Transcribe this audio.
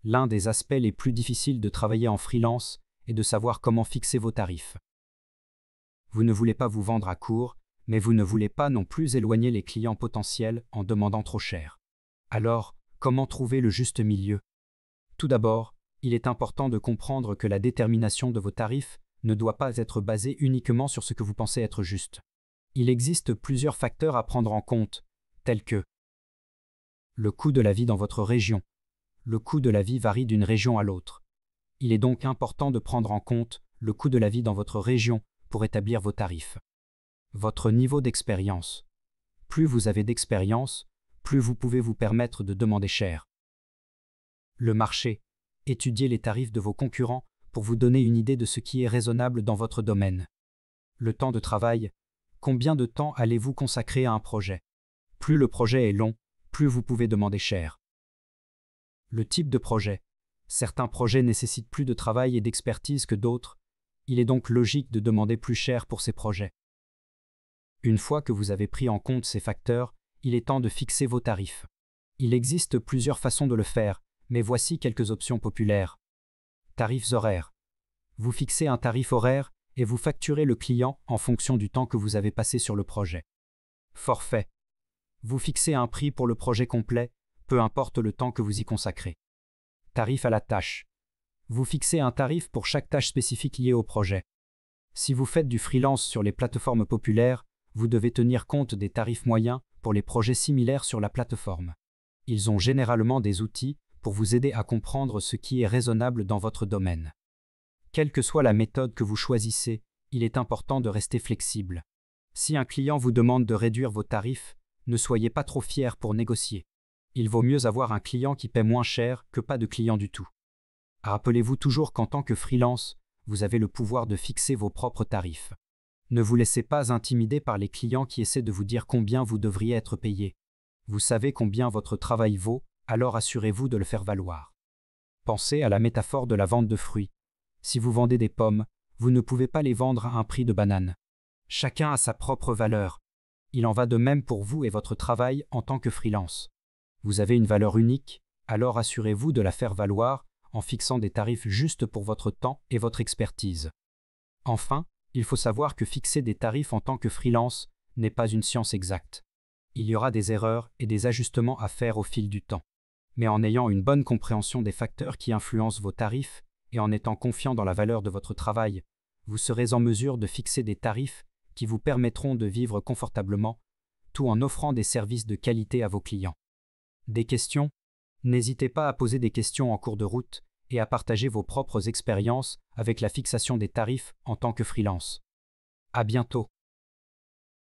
l'un des aspects les plus difficiles de travailler en freelance est de savoir comment fixer vos tarifs. Vous ne voulez pas vous vendre à court, mais vous ne voulez pas non plus éloigner les clients potentiels en demandant trop cher. Alors, comment trouver le juste milieu? Tout d'abord, il est important de comprendre que la détermination de vos tarifs ne doit pas être basée uniquement sur ce que vous pensez être juste. Il existe plusieurs facteurs à prendre en compte, tels que le coût de la vie dans votre région. Le coût de la vie varie d'une région à l'autre. Il est donc important de prendre en compte le coût de la vie dans votre région pour établir vos tarifs. Votre niveau d'expérience. Plus vous avez d'expérience, plus vous pouvez vous permettre de demander cher. Le marché. Étudiez les tarifs de vos concurrents pour vous donner une idée de ce qui est raisonnable dans votre domaine. Le temps de travail. Combien de temps allez-vous consacrer à un projet? Plus le projet est long, plus vous pouvez demander cher. Le type de projet. Certains projets nécessitent plus de travail et d'expertise que d'autres. Il est donc logique de demander plus cher pour ces projets. Une fois que vous avez pris en compte ces facteurs, il est temps de fixer vos tarifs. Il existe plusieurs façons de le faire, mais voici quelques options populaires. Tarifs horaires. Vous fixez un tarif horaire et vous facturez le client en fonction du temps que vous avez passé sur le projet. Forfait. Vous fixez un prix pour le projet complet, peu importe le temps que vous y consacrez. Tarif à la tâche. Vous fixez un tarif pour chaque tâche spécifique liée au projet. Si vous faites du freelance sur les plateformes populaires, vous devez tenir compte des tarifs moyens pour les projets similaires sur la plateforme. Ils ont généralement des outils pour vous aider à comprendre ce qui est raisonnable dans votre domaine. Quelle que soit la méthode que vous choisissez, il est important de rester flexible. Si un client vous demande de réduire vos tarifs, ne soyez pas trop fiers pour négocier. Il vaut mieux avoir un client qui paie moins cher que pas de client du tout. Rappelez-vous toujours qu'en tant que freelance, vous avez le pouvoir de fixer vos propres tarifs. Ne vous laissez pas intimider par les clients qui essaient de vous dire combien vous devriez être payé. Vous savez combien votre travail vaut, alors assurez-vous de le faire valoir. Pensez à la métaphore de la vente de fruits. Si vous vendez des pommes, vous ne pouvez pas les vendre à un prix de banane. Chacun a sa propre valeur. Il en va de même pour vous et votre travail en tant que freelance. Vous avez une valeur unique, alors assurez-vous de la faire valoir en fixant des tarifs justes pour votre temps et votre expertise. Enfin, il faut savoir que fixer des tarifs en tant que freelance n'est pas une science exacte. Il y aura des erreurs et des ajustements à faire au fil du temps. Mais en ayant une bonne compréhension des facteurs qui influencent vos tarifs et en étant confiant dans la valeur de votre travail, vous serez en mesure de fixer des tarifs qui vous permettront de vivre confortablement, tout en offrant des services de qualité à vos clients. Des questions? N'hésitez pas à poser des questions en cours de route et à partager vos propres expériences avec la fixation des tarifs en tant que freelance. À bientôt.